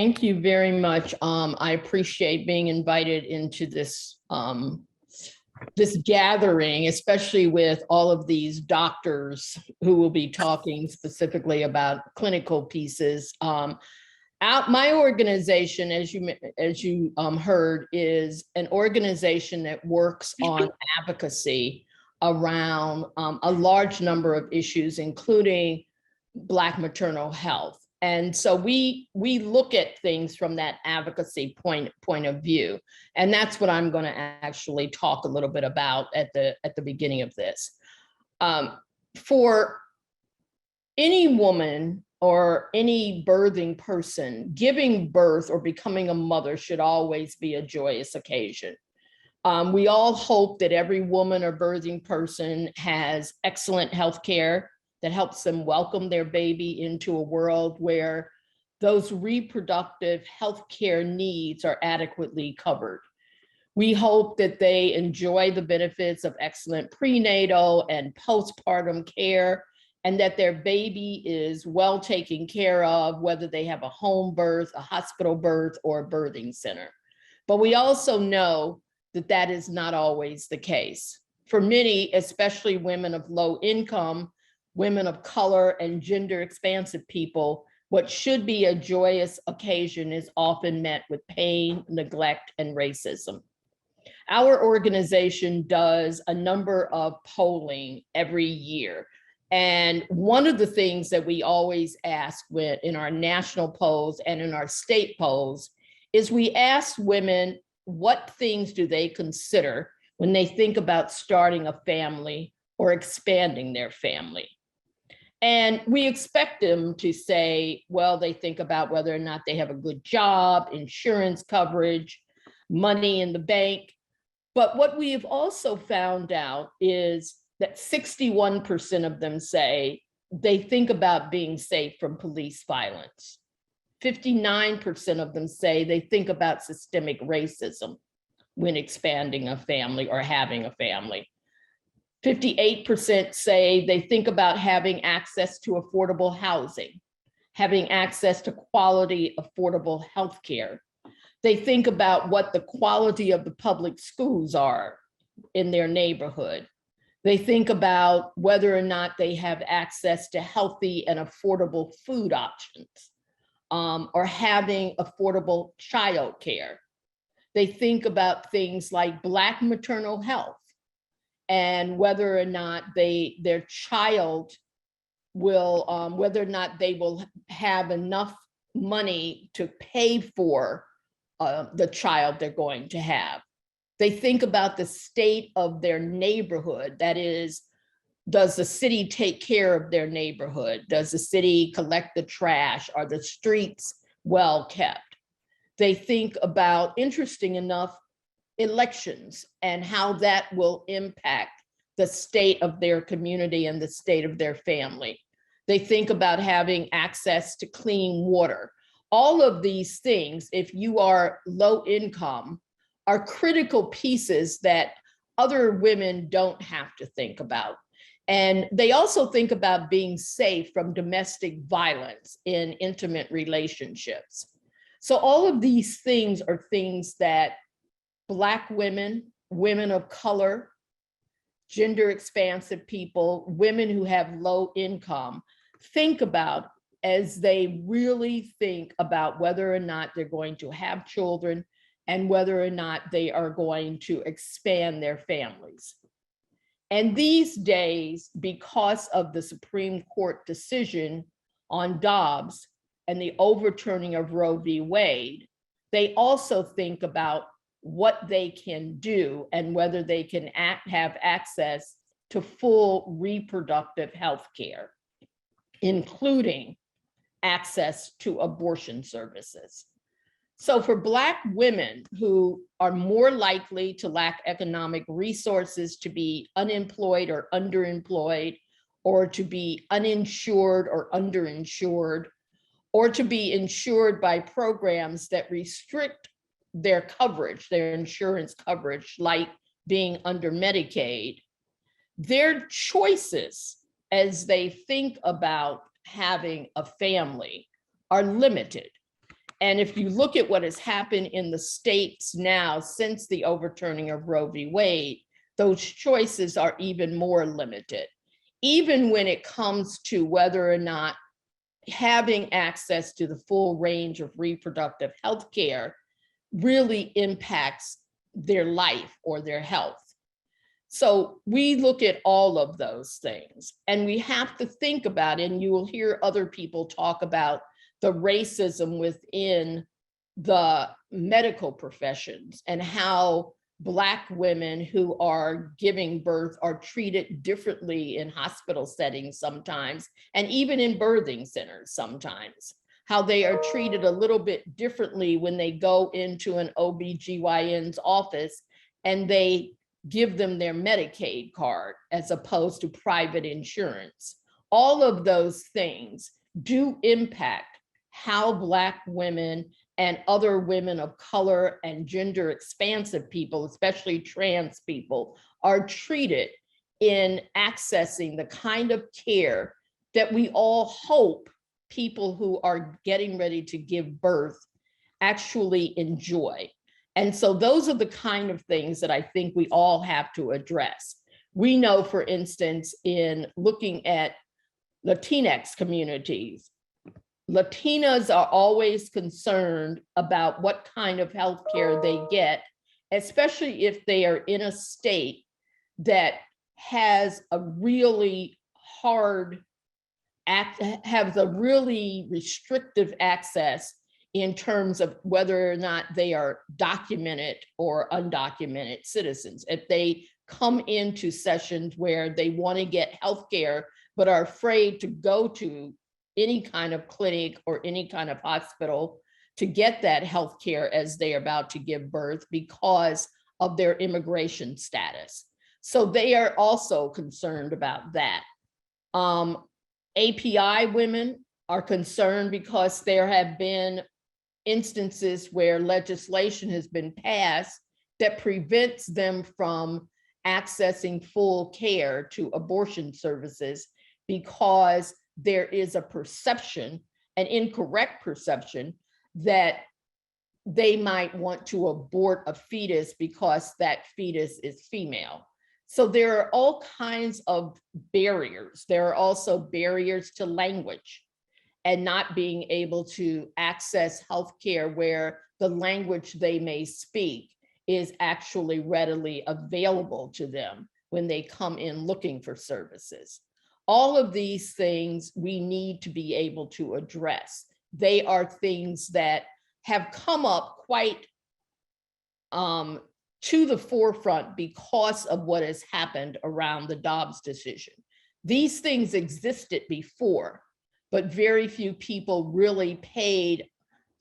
Thank you very much. I appreciate being invited into this this gathering, especially with all of these doctors who will be talking specifically about clinical pieces. My organization, as you heard, is an organization that works on advocacy around a large number of issues, including Black maternal health. And so we look at things from that advocacy point of view. And that's what I'm going to actually talk a little bit about at the beginning of this. For any woman or any birthing person, giving birth or becoming a mother should always be a joyous occasion. We all hope that every woman or birthing person has excellent health care that helps them welcome their baby into a world where those reproductive health care needs are adequately covered. We hope that they enjoy the benefits of excellent prenatal and postpartum care, and that their baby is well taken care of, whether they have a home birth, a hospital birth, or a birthing center. But we also know that that is not always the case. For many, especially women of low income, women of color, and gender expansive people, what should be a joyous occasion is often met with pain, neglect, and racism. Our organization does a number of polling every year. And one of the things that we always ask in our national polls and in our state polls is we ask women what things do they consider when they think about starting a family or expanding their family. And we expect them to say, well, they think about whether or not they have a good job, insurance coverage, money in the bank. But what we have also found out is that 61% of them say they think about being safe from police violence. 59% of them say they think about systemic racism when expanding a family or having a family. 58% say they think about having access to affordable housing, having access to quality, affordable health care. They think about what the quality of the public schools are in their neighborhood. They think about whether or not they have access to healthy and affordable food options, or having affordable childcare. They think about things like Black maternal health, and whether or not their child will, whether or not they will have enough money to pay for the child they're going to have. They think about the state of their neighborhood. That is, does the city take care of their neighborhood? Does the city collect the trash? Are the streets well kept? They think about, interesting enough, elections and how that will impact the state of their community and the state of their family. They think about having access to clean water. All of these things, if you are low income, are critical pieces that other women don't have to think about. And they also think about being safe from domestic violence in intimate relationships. So all of these things are things that Black women, women of color, gender expansive people, women who have low income think about as they really think about whether or not they're going to have children and whether or not they are going to expand their families. And these days, because of the Supreme Court decision on Dobbs and the overturning of Roe v. Wade, they also think about what they can do and whether they can have access to full reproductive health care, including access to abortion services. So for Black women who are more likely to lack economic resources, to be unemployed or underemployed, or to be uninsured or underinsured, or to be insured by programs that restrict their coverage, their insurance coverage, like being under Medicaid, their choices as they think about having a family are limited. And if you look at what has happened in the states now since the overturning of Roe v. Wade, those choices are even more limited. Even when it comes to whether or not having access to the full range of reproductive health care really impacts their life or their health. So we look at all of those things, and we have to think about it, and you will hear other people talk about the racism within the medical professions and how Black women who are giving birth are treated differently in hospital settings sometimes, and even in birthing centers sometimes, how they are treated a little bit differently when they go into an OBGYN's office and they give them their Medicaid card as opposed to private insurance. All of those things do impact how Black women and other women of color and gender expansive people, especially trans people, are treated in accessing the kind of care that we all hope people who are getting ready to give birth actually enjoy. And so those are the kind of things that I think we all have to address. We know, for instance, in looking at Latinx communities, Latinas are always concerned about what kind of health care they get, especially if they are in a state that has a really has a really restrictive access in terms of whether or not they are documented or undocumented citizens. If they come into sessions where they want to get health care, but are afraid to go to any kind of clinic or any kind of hospital to get that health care as they are about to give birth because of their immigration status. So they are also concerned about that. API women are concerned because there have been instances where legislation has been passed that prevents them from accessing full care to abortion services because there is a perception, an incorrect perception, that they might want to abort a fetus because that fetus is female. So there are all kinds of barriers. There are also barriers to language and not being able to access healthcare where the language they may speak is actually readily available to them when they come in looking for services. All of these things we need to be able to address. They are things that have come up quite to the forefront because of what has happened around the Dobbs decision. These things existed before, but very few people really paid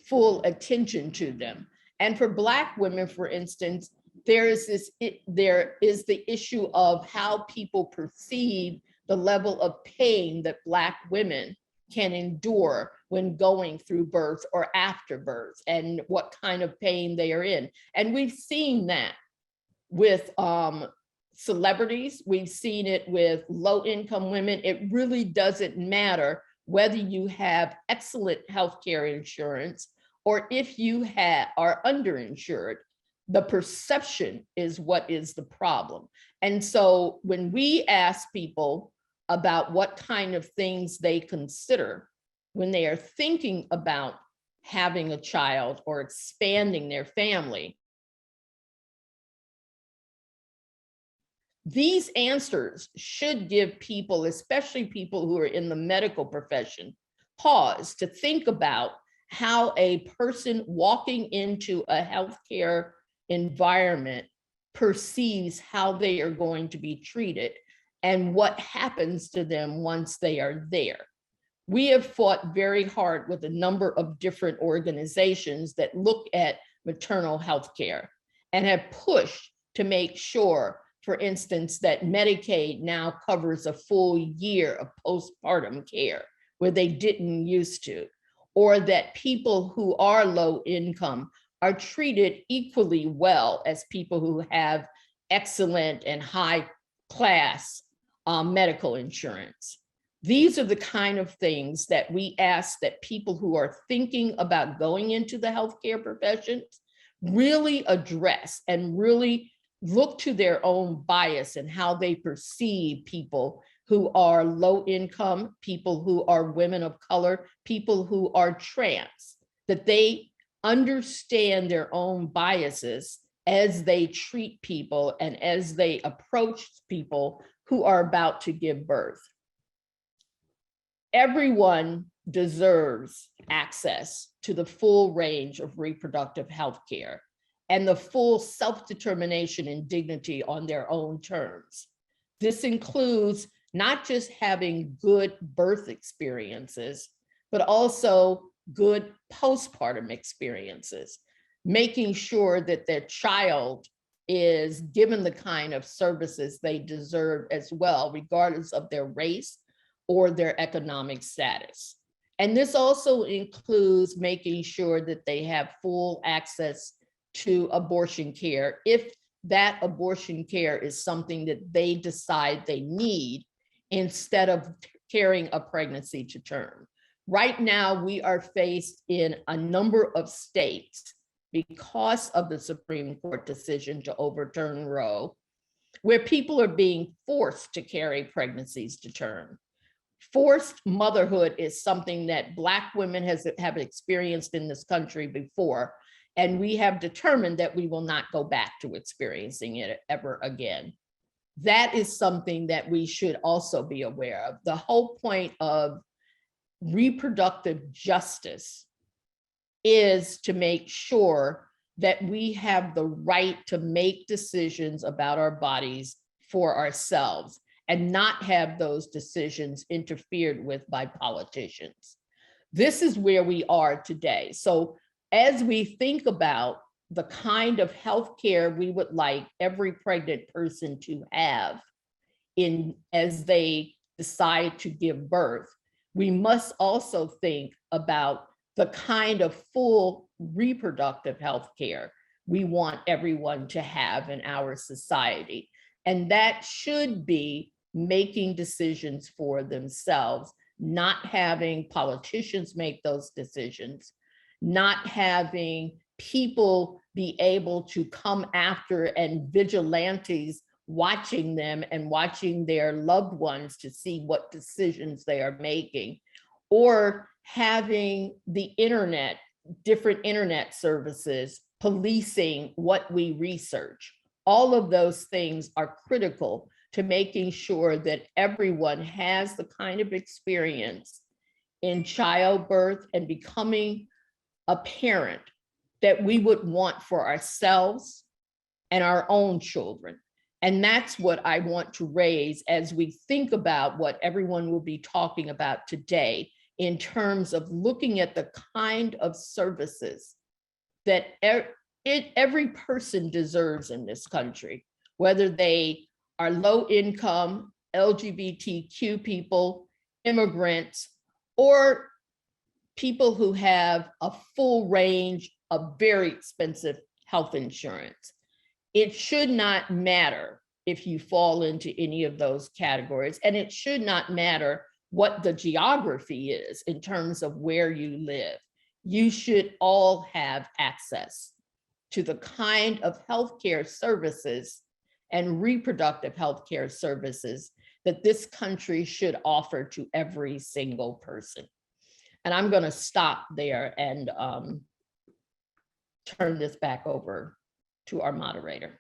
full attention to them. And for Black women, for instance, there is the issue of how people perceive the level of pain that Black women can endure when going through birth or after birth, and what kind of pain they are in. And we've seen that with celebrities. We've seen it with low-income women. It really doesn't matter whether you have excellent healthcare insurance or if you are underinsured. The perception is what is the problem. And so when we ask people about what kind of things they consider when they are thinking about having a child or expanding their family, these answers should give people, especially people who are in the medical profession, pause to think about how a person walking into a healthcare environment perceives how they are going to be treated and what happens to them once they are there. We have fought very hard with a number of different organizations that look at maternal health care and have pushed to make sure, for instance, that Medicaid now covers a full year of postpartum care where they didn't used to, or that people who are low income are treated equally well as people who have excellent and high class medical insurance. These are the kind of things that we ask that people who are thinking about going into the healthcare professions really address and really look to their own bias and how they perceive people who are low income, people who are women of color, people who are trans, that they understand their own biases as they treat people and as they approach people who are about to give birth. Everyone deserves access to the full range of reproductive health care and the full self-determination and dignity on their own terms. This includes not just having good birth experiences, but also good postpartum experiences, making sure that their child is given the kind of services they deserve as well, regardless of their race or their economic status. And this also includes making sure that they have full access to abortion care if that abortion care is something that they decide they need instead of carrying a pregnancy to term. Right now, we are faced in a number of states because of the Supreme Court decision to overturn Roe, where people are being forced to carry pregnancies to term. Forced motherhood is something that Black women have experienced in this country before, and we have determined that we will not go back to experiencing it ever again. That is something that we should also be aware of. The whole point of reproductive justice is to make sure that we have the right to make decisions about our bodies for ourselves and not have those decisions interfered with by politicians. This is where we are today. So as we think about the kind of healthcare we would like every pregnant person to have as they decide to give birth, we must also think about the kind of full reproductive health care we want everyone to have in our society. And that should be making decisions for themselves, not having politicians make those decisions, not having people be able to come after and vigilantes watching them and watching their loved ones to see what decisions they are making, or having the internet, different internet services, policing what we research. All of those things are critical to making sure that everyone has the kind of experience in childbirth and becoming a parent that we would want for ourselves and our own children. And that's what I want to raise as we think about what everyone will be talking about today in terms of looking at the kind of services that every person deserves in this country, whether they are low income, LGBTQ people, immigrants, or people who have a full range of very expensive health insurance. It should not matter if you fall into any of those categories, and it should not matter what the geography is in terms of where you live. You should all have access to the kind of healthcare services and reproductive healthcare services that this country should offer to every single person. And I'm going to stop there and turn this back over to our moderator.